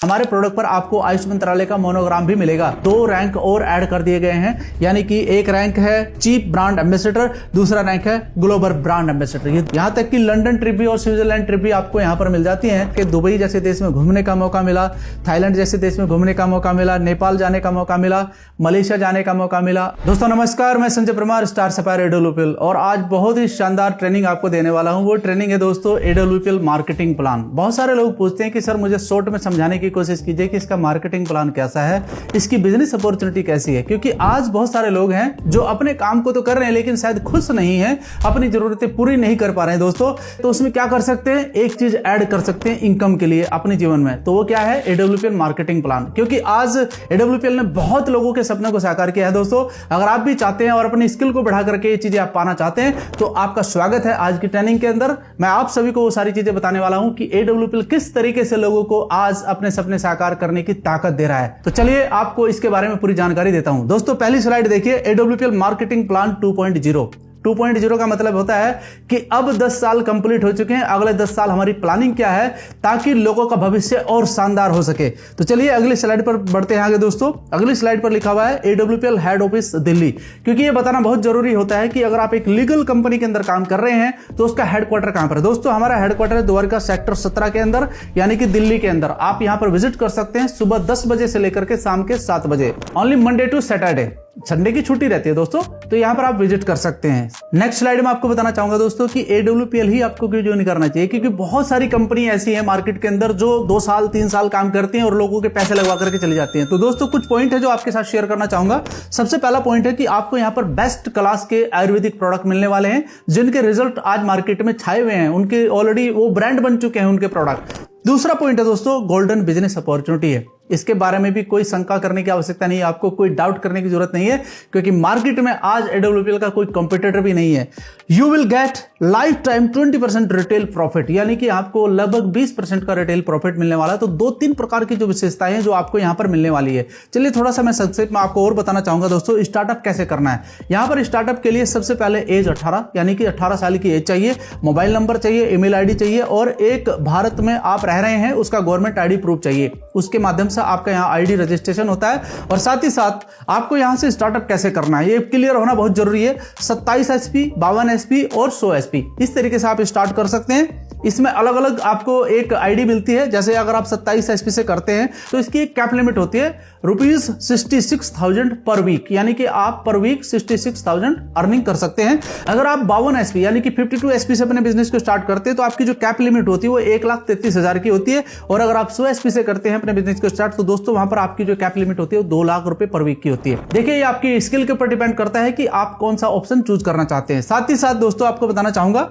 हमारे प्रोडक्ट पर आपको आयुष मंत्रालय का मोनोग्राम भी मिलेगा। 2 रैंक और ऐड कर दिए गए हैं, यानी कि एक रैंक है चीफ ब्रांड एम्बेसडर, दूसरा रैंक है ग्लोबल ब्रांड एम्बेसडर। यहाँ तक कि लंदन ट्रिप भी और स्विट्जरलैंड ट्रिप भी आपको यहाँ पर मिल जाती है कि दुबई जैसे देश में घूमने का मौका मिला, थाईलैंड जैसे देश में घूमने का मौका मिला, नेपाल जाने का मौका मिला, मलेशिया जाने का मौका मिला। दोस्तों नमस्कार, मैं Sanjay Parmar, star sapphire AWPL, और आज बहुत ही शानदार ट्रेनिंग आपको देने वाला हूं। वो ट्रेनिंग है दोस्तों एडब्ल्यूपीएल मार्केटिंग प्लान। बहुत सारे लोग पूछते हैं कि सर मुझे शॉर्ट में समझाने की कोशिश कीजिए कि इसका मार्केटिंग प्लान कैसा है, इसकी बिजनेस अपॉर्चुनिटी कैसी है, क्योंकि आज बहुत सारे लोग हैं जो अपने काम को तो कर रहे हैं लेकिन शायद खुश नहीं है, अपनी जरूरतें पूरी नहीं कर पा रहे हैं दोस्तों। तो उसमें क्या कर सकते हैं, एक चीज ऐड कर सकते हैं इनकम के लिए अपने जीवन में, तो वो क्या है, एडब्ल्यूपीएल मार्केटिंग प्लान। क्योंकि आज एडब्ल्यूपीएल ने बहुत लोगों के सपने को साकार किया है दोस्तों। अगर आप भी चाहते हैं और अपनी स्किल को बढ़ा करके ये चीजें आप पाना चाहते हैं तो आपका स्वागत है आज की ट्रेनिंग के अंदर। मैं आप सभी को वो सारी चीजें बताने वाला हूं कि एडब्ल्यूपीएल किस तरीके से लोगों को आज अपने सपने साकार करने की ताकत दे रहा है। तो चलिए आपको इसके बारे में पूरी जानकारी देता हूं। दोस्तों पहली स्लाइड देखिए, एडब्ल्यूपीएल मार्केटिंग प्लान 2.0। 2.0 का मतलब होता है कि अब 10 साल कंप्लीट हो चुके हैं, अगले 10 साल हमारी प्लानिंग क्या है ताकि लोगों का भविष्य और शानदार हो सके। तो चलिए अगली स्लाइड पर बढ़ते हैं आगे दोस्तों। अगली स्लाइड पर लिखा हुआ है एडब्ल्यूपीएल हेड ऑफिस दिल्ली, क्योंकि ये बताना बहुत जरूरी होता है कि अगर आप एक लीगल कंपनी के अंदर काम कर रहे हैं तो उसका हेडक्वार्टर कहां पर है। दोस्तों हमारा हेडक्वार्टर है द्वारका सेक्टर 17 के अंदर, यानी कि दिल्ली के अंदर। आप यहां पर विजिट कर सकते हैं सुबह 10 बजे से लेकर के शाम के 7 बजे, only Monday to Saturday, Sunday की छुट्टी रहती है दोस्तों, तो यहां पर आप विजिट कर सकते हैं। नेक्स्ट स्लाइड में आपको बताना चाहूंगा दोस्तों कि एडब्ल्यूपीएल ही आपको क्यों ज्वाइन करना चाहिए, क्योंकि बहुत सारी कंपनी ऐसी है मार्केट के अंदर जो 2 साल 3 साल काम करती हैं और लोगों के पैसे लगवा करके चली जाती हैं। तो दोस्तों कुछ पॉइंट है जो आपके साथ शेयर करना चाहूंगा। सबसे पहला पॉइंट है कि आपको यहां पर बेस्ट क्लास के आयुर्वेदिक प्रोडक्ट मिलने वाले हैं, जिनके रिजल्ट आज मार्केट में छाए हुए हैं, उनके ऑलरेडी वो ब्रांड बन चुके हैं उनके प्रोडक्ट। दूसरा पॉइंट है दोस्तों गोल्डन बिजनेस अपॉर्चुनिटी है। इसके बारे में भी कोई शंका करने की आवश्यकता नहीं है, आपको कोई डाउट करने की जरूरत नहीं है, क्योंकि मार्केट में आज एडब्ल्यूपीएल का कोई कंपटीटर भी नहीं है। You will get life time 20% retail profit, यानी कि आपको लगभग 20% का रिटेल प्रॉफिट मिलने वाला है। तो 2-3 प्रकार की जो विशेषताएं हैं जो आपको यहां पर मिलने वाली है। चलिए थोड़ा सा मैं संक्षेप में आपको और बताना चाहूंगा दोस्तों स्टार्टअप कैसे करना है। यहां पर स्टार्टअप के लिए सबसे पहले एज 18, यानी कि 18 साल की एज चाहिए, मोबाइल नंबर चाहिए, ईमेल आईडी चाहिए, और एक भारत में आप रह रहे हैं उसका गवर्नमेंट आईडी प्रूफ चाहिए। उसके माध्यम से आपका यहां आईडी रजिस्ट्रेशन होता है। और साथ ही साथ आपको यहां से स्टार्टअप कैसे करना है ये क्लियर होना बहुत जरूरी है। 27 एसपी, 52 एसपी और 100 एसपी, इस तरीके से आप स्टार्ट कर सकते हैं। इसमें अलग अलग आपको एक आईडी मिलती है। जैसे अगर आप 27 एसपी से करते हैं तो इसकी एक कैप लिमिट होती है ₹66,000 पर वीक, यानी कि आप पर वीक 66,000 अर्निंग कर सकते हैं। अगर आप 52 एसपी यानी कि 52 एसपी से अपने बिजनेस को स्टार्ट करते हैं तो आपकी जो कैप लिमिट होती है वो 1,33,000 की होती है। और अगर आप 100 एसपी से करते हैं अपने बिजनेस को स्टार्ट तो दोस्तों वहां पर आपकी जो कैप लिमिट होती है वो 2 लाख रुपए पर वीक की होती है। देखिए ये आपकी स्किल के ऊपर डिपेंड करता है कि आप कौन सा ऑप्शन चूज करना चाहते हैं। साथ ही साथ दोस्तों आपको बताना चाहूंगा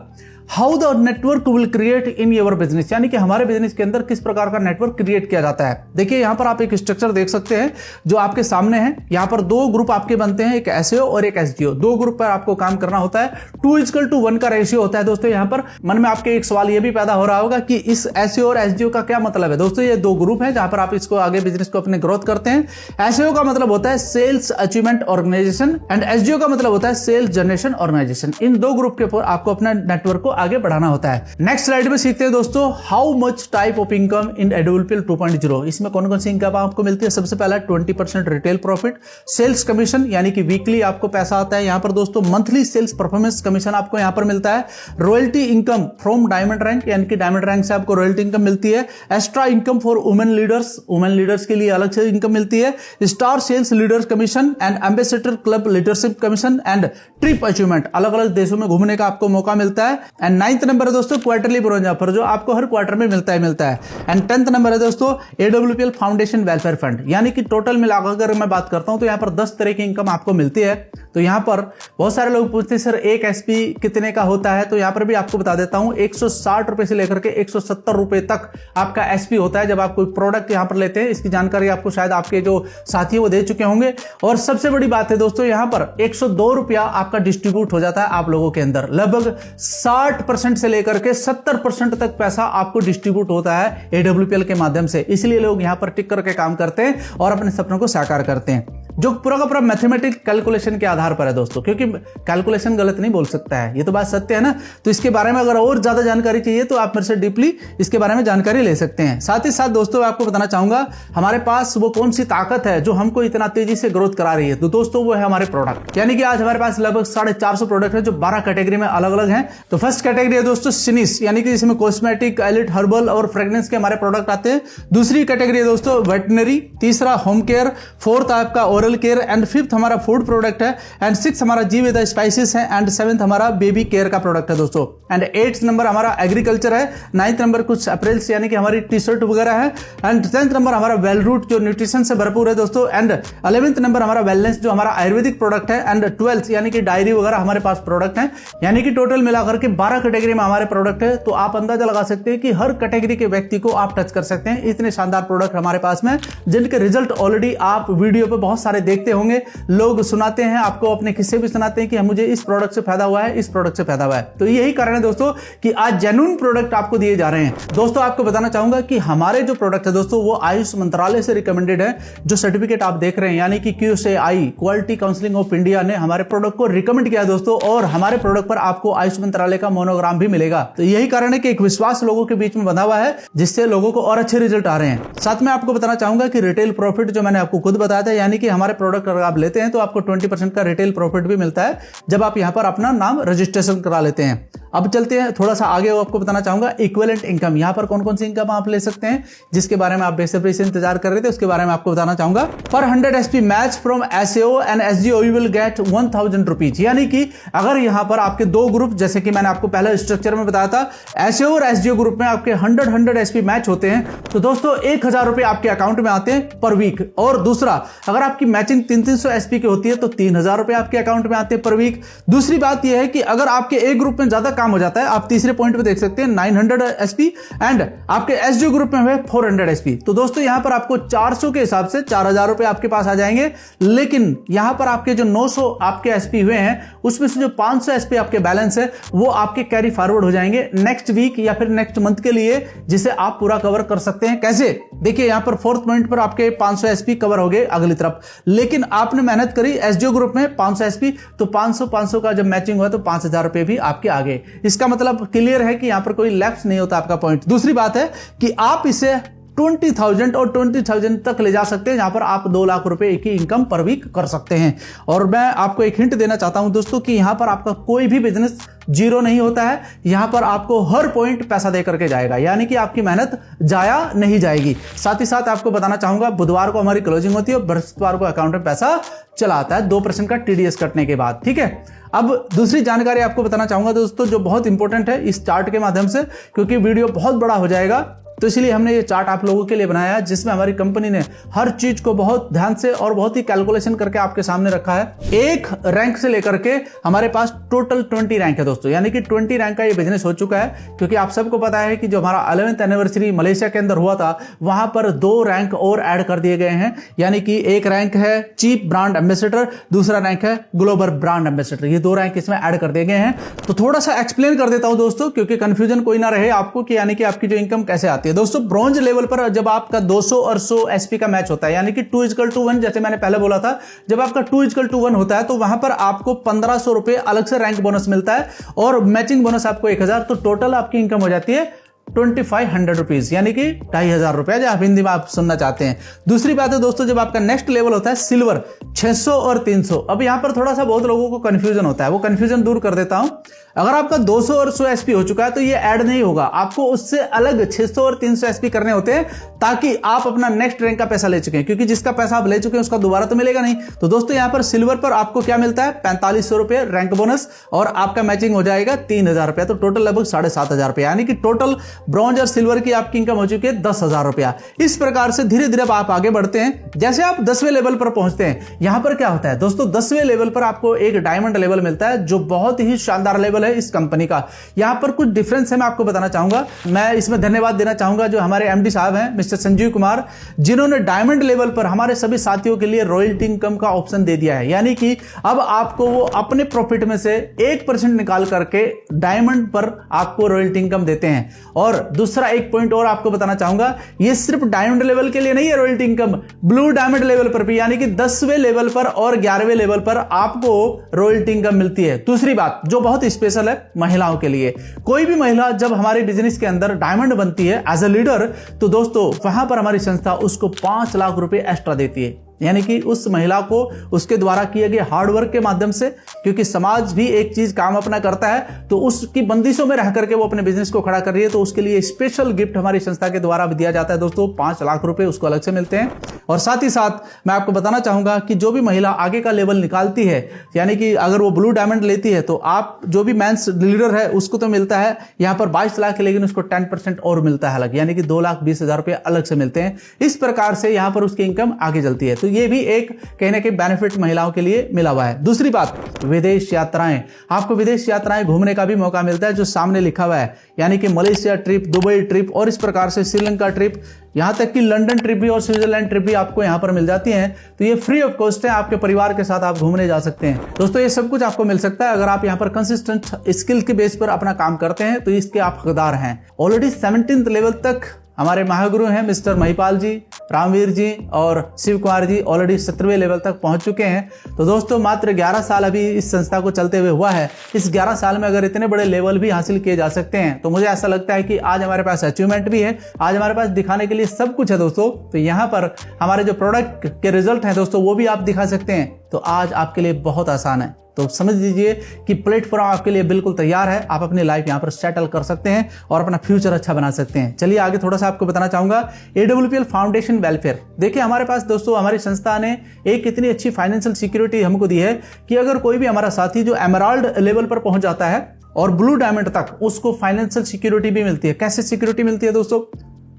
how the network will create in your business, यानी कि हमारे बिजनेस के अंदर किस प्रकार का नेटवर्क क्रिएट किया जाता है। देखिए यहां पर आप एक स्ट्रक्चर देख सकते हैं जो आपके सामने है। यहां पर 2 ग्रुप आपके बनते हैं, एक एसईओ और एक एसजीओ। 2 ग्रुप पर आपको काम करना होता है। 2:1 का रेशियो होता है दोस्तों। यहां पर मन में आपके एक सवाल यह भी पैदा हो रहा होगा कि इस एसईओ और एसजीओ का क्या मतलब है। दोस्तों ये 2 ग्रुप हैं जहां पर आप इसको आगे बिजनेस को अपने ग्रोथ करते हैं। एसईओ का मतलब होता है सेल्स अचीवमेंट ऑर्गेनाइजेशन एंड एसजीओ का मतलब होता है सेल्स जनरेशन ऑर्गेनाइजेशन। इन 2 ग्रुप के ऊपर आपको अपना नेटवर्क को आगे बढ़ाना होता है। नेक्स्ट स्लाइड में सीखते हैं दोस्तों how much type of income in AWPL 2.0। इसमें कौन कौन सी इनकम आपको मिलती है। सबसे पहला 20% रिटेल प्रॉफिट, सेल्स कमीशन, यानी कि वीकली आपको पैसा आता है। यहां पर दोस्तों मंथली सेल्स परफॉर्मेंस कमीशन आपको यहां पर मिलता है। Royalty income from diamond rank, यानी कि डायमंड रैंक से आपको रॉयल्टी इनकम मिलती है। Extra income for women leaders, women leaders के लिए अलग से इनकम मिलती है। Star sales leaders commission and ambassador club leadership commission and trip achievement, अलग अलग देशों में घूमने का आपको मौका मिलता है। एंड 9th नंबर है दोस्तों क्वार्टरली ब्रोंज ऑफर, जो आपको हर क्वार्टर में मिलता है। एंड 10th नंबर है दोस्तों एडब्ल्यूपीएल फाउंडेशन वेलफेयर फंड, यानी कि टोटल मिलाकर मैं बात करता हूं तो यहां पर 10 तरह की इनकम आपको मिलती है। तो यहां पर बहुत सारे लोग पूछते हैं सर एक एसपी कितने का होता है, तो यहां पर भी आपको बता देता हूं 160 रुपए से लेकर के 170 रुपए तक आपका एसपी होता है जब आप कोई प्रोडक्ट यहां पर लेते हैं। इसकी जानकारी आपको शायद आपके जो साथी वो दे चुके होंगे। और सबसे बड़ी बात है दोस्तों यहां पर 102 रुपया आपका डिस्ट्रीब्यूट हो जाता है आप लोगों के अंदर। लगभग 60% से लेकर के 70% तक पैसा आपको डिस्ट्रीब्यूट होता है एडब्ल्यूपीएल के माध्यम से। इसलिए लोग यहां पर टिक करके काम करते हैं और अपने सपनों को साकार करते हैं। जो पूरा का पूरा मैथमेटिक कैलकुलेशन के आधार पर है दोस्तों, क्योंकि कैलकुलेशन गलत नहीं बोल सकता है, ये तो बात सत्य है ना। तो इसके बारे में अगर और ज्यादा जानकारी चाहिए तो आप मेरे से डीपली इसके बारे में जानकारी ले सकते हैं। साथ ही साथ दोस्तों आपको बताना चाहूंगा हमारे पास वो कौन सी ताकत है जो हमको इतना तेजी से ग्रोथ करा रही है। तो दोस्तों वो है हमारे प्रोडक्ट, यानी कि आज हमारे पास लगभग 450 प्रोडक्ट है जो 12 कैटेगरी में अलग अलग हैं। तो फर्स्ट कैटेगरी है दोस्तों सिनिस, यानी कि इसमें कॉस्मेटिक, एलिट, हर्बल और फ्रेग्रेंस के हमारे प्रोडक्ट आते हैं। दूसरी कैटेगरी है दोस्तों वेटनरी, तीसरा होम केयर, फोर्थ आपका ओरल केयर एंड फिफ्थ हमारा फूड प्रोडक्ट है एंड सिक्स हमारा जीविदा स्पाइसेस है एंड सेवेंथ हमारा बेबी केयर का प्रोडक्ट है दोस्तों एंड 8th नंबर हमारा एग्रीकल्चर है, 9th नंबर कुछ अप्रैल्स यानी कि हमारी टी शर्ट वगैरह है एंड 10th नंबर हमारा वेल रूट जो न्यूट्रिशन से भरपूर है दोस्तों एंड 11th नंबर हमारा वेलनेस जो हमारा आयुर्वेदिक प्रोडक्ट है एंड 12th यानी कि डायरी वगैरह हमारे पास प्रोडक्ट है। यानी कि टोटल मिलाकर के 12 कैटेगरी में हमारे प्रोडक्ट है। तो आप अंदाजा लगा सकते हैं कि हर कैटेगरी के व्यक्ति को आप टच कर सकते हैं। इतने शानदार प्रोडक्ट हमारे पास में जिनके रिजल्ट ऑलरेडी आप वीडियो पे बहुत सारे देखते होंगे, लोग सुनाते हैं आपको, अपने किस्से भी सुनाते हैं कि मुझे इस प्रोडक्ट से फायदा हुआ है, इस प्रोडक्ट से फायदा हुआ है। तो यही कारण है दोस्तों कि आज जेन्युइन प्रोडक्ट आपको दिए जा रहे हैं। दोस्तों आपको बताना चाहूंगा कि हमारे जो प्रोडक्ट है दोस्तों वो आयुष मंत्रालय से रिकमेंडेड है। जो सर्टिफिकेट आप देख रहे हैं यानी कि QCI quality counselling of India ने हमारे प्रोडक्ट को रिकमेंड किया दोस्तों, और हमारे प्रोडक्ट पर आपको आयुष मंत्रालय का मोनोग्राम भी मिलेगा। तो यही कारण है कि एक विश्वास लोगों के बीच में बंधा हुआ है जिससे लोगों को और अच्छे रिजल्ट आ रहे हैं। साथ में आपको बताना चाहूंगा कि रिटेल प्रॉफिट जो मैंने आपको खुद बताया था, यानी कि हमारे प्रोडक्ट अगर आप लेते हैं तो आपको 20% का रिटेल प्रॉफिट भी मिलता है जब आप यहां पर अपना नाम रजिस्ट्रेशन करा लेते हैं। अब चलते हैं थोड़ा सा आगे, आपको बताना चाहूंगा इक्विवेलेंट इनकम, यहां पर कौन कौन सी इनकम आप ले सकते हैं जिसके बारे में आप बेसब्री से इंतजार कर रहे थे, उसके बारे में आपको बताना चाहूंगा। पर 100 SP match from SAO and SGO you will get 1000 rupees. यानी कि अगर यहां पर आपके दो ग्रुप, जैसे कि मैंने आपको पहले स्ट्रक्चर में बताया था, SAO और SGO ग्रुप में आपके 100 SP मैच होते हैं तो दोस्तों 1000 रुपए आपके अकाउंट में आते हैं पर वीक। और दूसरा, अगर आपकी मैचिंग 300 SP की होती है तो 3000 रुपए आपके अकाउंट में आते हैं पर वीक। दूसरी बात यह है कि अगर आपके एक ग्रुप में ज्यादा काम हो जाता है, आप तीसरे पॉइंट पे देख सकते हैं 900 SP एंड आपके SGO ग्रुप में है 400 SP। तो दोस्तों यहां पर आपको 400 के हिसाब से 4000 रुपए आपके पास आ जाएंगे। लेकिन यहां पर आपके जो 900 आपके SP हुए हैं उसमें से जो 500 SP आपके बैलेंस है वो आपके कैरी फॉरवर्ड हो जाएंगे नेक्स्ट वीक या फिर नेक्स्ट मंथ के लिए, जिसे आप पूरा कवर कर सकते हैं। कैसे? देखिए यहां पर 4th पॉइंट पर आपके 500 SP कवर हो गए अगली तरफ, लेकिन आपने मेहनत करी SGO ग्रुप में 500 SP, तो 500 का जब मैचिंग हुआ तो 5000 रुपए भी आपके आ गए। इसका मतलब क्लियर है कि यहां पर कोई लैप्स नहीं होता आपका पॉइंट। दूसरी बात है कि आप इसे 20,000 और 20,000 तक ले जा सकते हैं, जहां पर आप 2 लाख रुपए की इनकम पर वीक कर सकते हैं। और मैं आपको एक हिंट देना चाहता हूं दोस्तों कि यहां पर आपका कोई भी बिजनेस जीरो नहीं होता है। यहां पर आपको हर पॉइंट पैसा दे करके जाएगा, यानी कि आपकी मेहनत जाया नहीं जाएगी। साथ ही साथ आपको बताना चाहूंगा बुधवार को हमारी क्लोजिंग होती है और बृहस्पतिवार को अकाउंट में पैसा चला आता है 2% का TDS कटने के बाद। ठीक है, अब दूसरी जानकारी आपको बताना चाहूंगा दोस्तों जो बहुत इंपॉर्टेंट है इस चार्ट के माध्यम से, क्योंकि वीडियो बहुत बड़ा हो जाएगा तो इसलिए हमने ये चार्ट आप लोगों के लिए बनाया है, जिसमें हमारी कंपनी ने हर चीज को बहुत ध्यान से और बहुत ही कैलकुलेशन करके आपके सामने रखा है। एक रैंक से लेकर के हमारे पास टोटल 20 रैंक है दोस्तों, यानी कि 20 रैंक का ये बिजनेस हो चुका है। क्योंकि आप सबको पता है कि जो हमारा 11th एनिवर्सरी मलेशिया के अंदर हुआ था वहां पर 2 रैंक और ऐड कर दिए गए हैं, यानी कि एक रैंक है चीफ ब्रांड एम्बेसडर, दूसरा रैंक है ग्लोबल ब्रांड एम्बेसडर। ये 2 रैंक इसमें ऐड कर दिए गए हैं। तो थोड़ा सा एक्सप्लेन कर देता हूं दोस्तों, क्योंकि कंफ्यूजन कोई ना रहे आपको कि यानी कि आपकी जो इनकम कैसे आती है। दोस्तों ब्रॉन्ज लेवल पर जब आपका 200 और 100 SP का मैच होता है, यानी कि 2:1, जैसे मैंने पहले बोला था, जब आपका 2:1 होता है तो वहां पर आपको 1500 रुपए अलग से रैंक बोनस मिलता है और मैचिंग बोनस आपको 1000, तो टोटल आपकी इनकम हो जाती है 2500 रुपीज, यानी कि 2500 रुपए, जो आप हिंदी में आप सुनना चाहते हैं। दूसरी बात है दोस्तों जब आपका नेक्स्ट लेवल होता है सिल्वर 600 और 300। अब यहां पर थोड़ा सा बहुत लोगों को कंफ्यूजन होता है, वो कंफ्यूजन दूर कर देता हूं। अगर आपका 200 और 100 SP हो चुका है तो ये ऐड नहीं होगा, आपको उससे अलग 600 और 300 SP करने होते हैं ताकि आप अपना नेक्स्ट रैंक का पैसा ले चुके हैं, क्योंकि जिसका पैसा आप ले चुके हैं उसका दोबारा तो मिलेगा नहीं। तो दोस्तों यहां पर सिल्वर पर आपको क्या मिलता है 4500 रुपए रैंक बोनस और आपका मैचिंग हो जाएगा 3000 रुपया, तो टोटल लगभग 7500 रुपया, यानी कि टोटल ब्रॉन्ज और सिल्वर की आपकी इनकम हो चुकी है 10,000 रुपया। इस प्रकार से धीरे धीरे आप आगे बढ़ते हैं। जैसे आप 10वें लेवल पर पहुंचते हैं, यहां पर क्या होता है दोस्तों 10वें लेवल पर आपको एक डायमंड लेवल मिलता है जो बहुत ही शानदार लेवल है इस कंपनी का। यहां पर कुछ डिफरेंस है, मैं आपको बताना चाहूंगा। मैं इसमें धन्यवाद देना चाहूंगा जो हमारे MD साहब हैं मिस्टर संजीव कुमार, जिन्होंने डायमंड लेवल पर हमारे सभी साथियों के लिए रॉयल्टी इनकम का ऑप्शन दे दिया है, यानी कि अब आपको वो अपने प्रॉफिट में से 1% निकाल करके डायमंड पर आपको रॉयल्टी इनकम देते हैं। और और दूसरा एक पॉइंट और आपको बताना चाहूंगा, ये सिर्फ डायमंड लेवल के लिए नहीं है royalty income, blue diamond level पर भी, यानी कि 10वें लेवल पर और 11वें लेवल पर आपको रॉयल्टी इनकम मिलती है। दूसरी बात जो बहुत स्पेशल है महिलाओं के लिए, कोई भी महिला जब हमारे बिजनेस के अंदर डायमंड बनती है एज अ लीडर, तो दोस्तों वहां पर हमारी संस्था उसको 5 लाख रुपए एक्स्ट्रा देती है, यानी कि उस महिला को उसके द्वारा किए गए हार्डवर्क के माध्यम से, क्योंकि समाज भी एक चीज काम अपना करता है तो उसकी बंदिशों में रह करके वो अपने बिजनेस को खड़ा कर रही है, तो उसके लिए स्पेशल गिफ्ट हमारी संस्था के द्वारा भी दिया जाता है दोस्तों। 5 लाख रुपए उसको अलग से मिलते हैं। और साथ ही साथ मैं आपको बताना चाहूंगा कि जो भी महिला आगे का लेवल निकालती है, यानी कि अगर वो ब्लू डायमंड लेती है, तो आप जो भी मेंस लीडर है उसको तो मिलता है यहाँ पर 22 लाख, लेकिन उसको 10% और मिलता है अलग, यानी कि 2,20,000 रुपए अलग से मिलते हैं। इस प्रकार से यहाँ पर उसकी इनकम आगे चलती है। तो ये भी एक कहीं ना कहीं बेनिफिट महिलाओं के लिए मिला हुआ है। दूसरी बात, विदेश यात्राएं, आपको विदेश यात्राएं घूमने का भी मौका मिलता है जो सामने लिखा हुआ है, यानी कि मलेशिया ट्रिप, दुबई ट्रिप और इस प्रकार से श्रीलंका ट्रिप, यहां तक कि लंदन ट्रिप भी और स्विट्जरलैंड ट्रिप भी आपको यहां पर मिल जाती हैं। तो ये फ्री ऑफ कॉस्ट है, आपके परिवार के साथ आप घूमने जा सकते हैं। दोस्तों ये सब कुछ आपको मिल सकता है अगर आप यहां पर कंसिस्टेंट स्किल के बेस पर अपना काम करते हैं, तो इसके आप हकदार हैं। ऑलरेडी 17th लेवल तक हमारे महागुरु हैं मिस्टर महिपाल जी, रामवीर जी और शिव कुमार जी ऑलरेडी 17वें लेवल तक पहुंच चुके हैं। तो दोस्तों मात्र 11 साल अभी इस संस्था को चलते हुए हुआ है। इस 11 साल में अगर इतने बड़े लेवल भी हासिल किए जा सकते हैं, तो मुझे ऐसा लगता है कि आज हमारे पास अचीवमेंट भी है, आज हमारे पास दिखाने के लिए सब कुछ है दोस्तों। तो यहाँ पर हमारे जो प्रोडक्ट के रिजल्ट हैं दोस्तों, वो भी आप दिखा सकते हैं। तो आज आपके लिए बहुत आसान है। तो समझ लीजिए कि प्लेटफॉर्म आपके लिए बिल्कुल तैयार है। आप अपनी लाइफ यहाँ पर सेटल कर सकते हैं और अपना फ्यूचर अच्छा बना सकते हैं। चलिए आगे थोड़ा सा आपको बताना चाहूंगा AWPL फाउंडेशन वेलफेयर। देखिए हमारे पास दोस्तों हमारी संस्था ने एक इतनी अच्छी फाइनेंशियल सिक्योरिटी हमको दी है कि अगर कोई भी हमारा साथी जो एमराल्ड लेवल पर पहुंच जाता है और ब्लू डायमंड तक, उसको फाइनेंशियल सिक्योरिटी भी मिलती है। कैसे सिक्योरिटी मिलती है दोस्तों?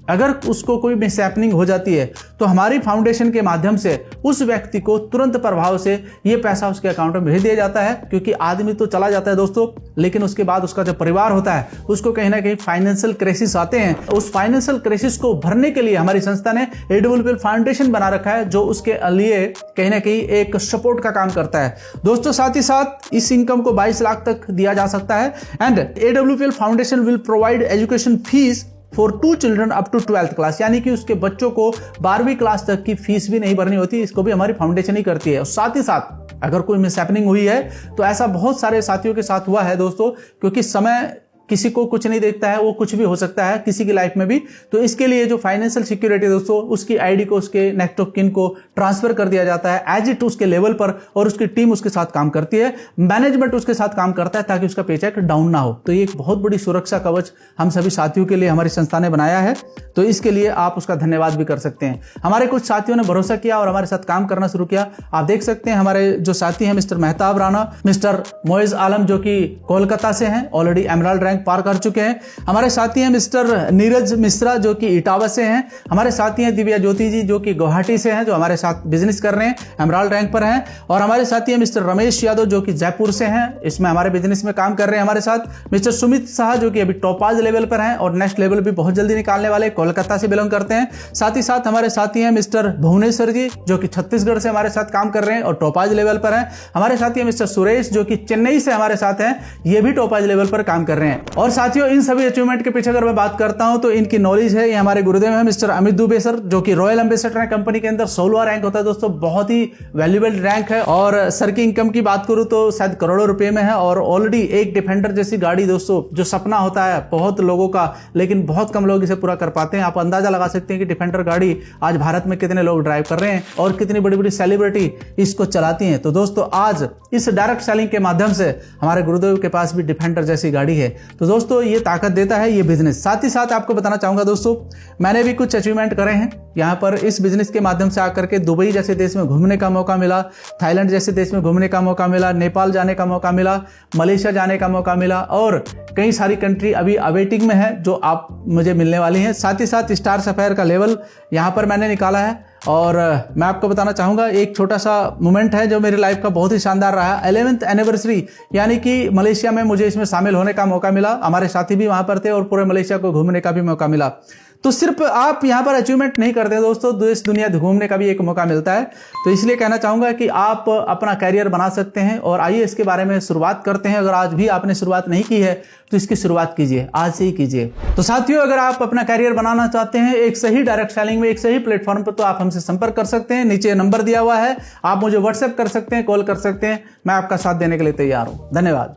अगर उसको कोई मिसहैपनिंग हो जाती है तो हमारी फाउंडेशन के माध्यम से उस व्यक्ति को तुरंत प्रभाव से ये पैसा उसके अकाउंट में भेज दिया जाता है, क्योंकि आदमी तो चला जाता है दोस्तों, लेकिन उसके बाद उसका जो परिवार होता है उसको कहीं ना कहीं फाइनेंशियल क्राइसिस आते हैं। उस फाइनेंशियल क्राइसिस को भरने के लिए हमारी संस्था ने AWPL फाउंडेशन बना रखा है, जो उसके लिए कहीं ना कहीं एक सपोर्ट का काम करता है दोस्तों। साथ ही साथ इस इनकम को 22 लाख तक दिया जा सकता है। And AWPL foundation will provide education fees for 2 children up to 12th class, यानी कि उसके बच्चों को 12वीं क्लास तक की फीस भी नहीं भरनी होती। इसको भी हमारी फाउंडेशन ही करती है। और साथ ही साथ अगर कोई मिसहैपनिंग हुई है, तो ऐसा बहुत सारे साथियों के साथ हुआ है दोस्तों, क्योंकि समय किसी को कुछ नहीं देखता है, वो कुछ भी हो सकता है किसी की लाइफ में भी। तो इसके लिए जो फाइनेंशियल सिक्योरिटी दोस्तों, उसकी आईडी को उसके नेक्स्ट ऑफ किन को ट्रांसफर कर दिया जाता है एज इट उसके लेवल पर, और उसकी टीम उसके साथ काम करती है, मैनेजमेंट उसके साथ काम करता है, ताकि उसका पेचेक डाउन ना हो। तो ये एक बहुत बड़ी सुरक्षा कवच हम सभी साथियों के लिए हमारी संस्था ने बनाया है। तो इसके लिए आप उसका धन्यवाद भी कर सकते हैं। हमारे कुछ साथियों ने भरोसा किया और हमारे साथ काम करना शुरू किया। आप देख सकते हैं हमारे जो साथी हैं मिस्टर मेहताब राणा, मिस्टर मोइज आलम जो कि कोलकाता से हैं, ऑलरेडी एमराल्ड रैंक पार कर चुके हैं। हमारे साथी हैं मिस्टर नीरज मिश्रा जो कि इटावा से हैं। हमारे साथी हैं दिव्या ज्योति जी जो कि गुवाहाटी से हैं, जो हमारे साथ बिजनेस कर रहे हैं, एमराल्ड रैंक पर हैं। और हमारे साथी हैं मिस्टर रमेश यादव जो कि जयपुर से हैं, इसमें हमारे बिजनेस में काम कर रहे हैं हमारे साथ। मिस्टर सुमित शाह जो कि अभी टॉपाज लेवल पर हैं और नेक्स्ट लेवल भी बहुत जल्दी निकालने वाले, कोलकाता से बिलोंग करते हैं। साथ ही साथ हमारे साथी हैं मिस्टर भुवनेश्वर जी जो कि छत्तीसगढ़ से हमारे साथ काम कर रहे हैं और टॉपाज लेवल पर हैं। हमारे साथी हैं मिस्टर सुरेश जो कि चेन्नई से हमारे साथ हैं, ये भी टॉपाज लेवल पर काम कर रहे हैं। और साथियों इन सभी अचीवमेंट के पीछे अगर मैं बात करता हूं तो इनकी नॉलेज है। ये हमारे गुरुदेव हैं मिस्टर अमित दुबे सर जो कि रॉयल एम्बेसडर है कंपनी के अंदर, 16वां रैंक होता है दोस्तों, बहुत ही वैल्यूएबल रैंक है। और सर की इनकम की बात करूं तो शायद करोड़ों रुपए में है। और ऑलरेडी एक डिफेंडर जैसी गाड़ी दोस्तों, जो सपना होता है बहुत लोगों का, लेकिन बहुत कम लोग इसे पूरा कर पाते हैं। आप अंदाजा लगा सकते हैं कि डिफेंडर गाड़ी आज भारत में कितने लोग ड्राइव कर रहे हैं और कितनी बड़ी बड़ी सेलिब्रिटी इसको चलाती हैं। तो दोस्तों आज इस डायरेक्ट सेलिंग के माध्यम से हमारे गुरुदेव के पास भी डिफेंडर जैसी गाड़ी है। तो दोस्तों ये ताकत देता है ये बिजनेस। साथ ही साथ आपको बताना चाहूंगा दोस्तों, मैंने भी कुछ अचीवमेंट करे हैं यहाँ पर इस बिजनेस के माध्यम से आकर के। दुबई जैसे देश में घूमने का मौका मिला, थाईलैंड जैसे देश में घूमने का मौका मिला, नेपाल जाने का मौका मिला, मलेशिया जाने का मौका मिला, और कई सारी कंट्री अभी अवेटिंग में है जो आप मुझे मिलने वाली हैं। साथ ही साथ स्टार सफायर का लेवल यहाँ पर मैंने निकाला है। और मैं आपको बताना चाहूंगा एक छोटा सा मोमेंट है जो मेरी लाइफ का बहुत ही शानदार रहा। 11th एनिवर्सरी, यानी कि मलेशिया में मुझे इसमें शामिल होने का मौका मिला। हमारे साथी भी वहां पर थे और पूरे मलेशिया को घूमने का भी मौका मिला। तो सिर्फ आप यहाँ पर अचीवमेंट नहीं करते दोस्तों, देश दुनिया घूमने का भी एक मौका मिलता है। तो इसलिए कहना चाहूंगा कि आप अपना कैरियर बना सकते हैं। और आइए इसके बारे में शुरुआत करते हैं। अगर आज भी आपने शुरुआत नहीं की है तो इसकी शुरुआत कीजिए, आज से ही कीजिए। तो साथियों, अगर आप अपना कैरियर बनाना चाहते हैं एक सही डायरेक्ट सेलिंग में, एक सही प्लेटफॉर्म पर, तो आप हमसे संपर्क कर सकते हैं। नीचे नंबर दिया हुआ है, आप मुझे व्हाट्सएप कर सकते हैं, कॉल कर सकते हैं। मैं आपका साथ देने के लिए तैयार हूं। धन्यवाद।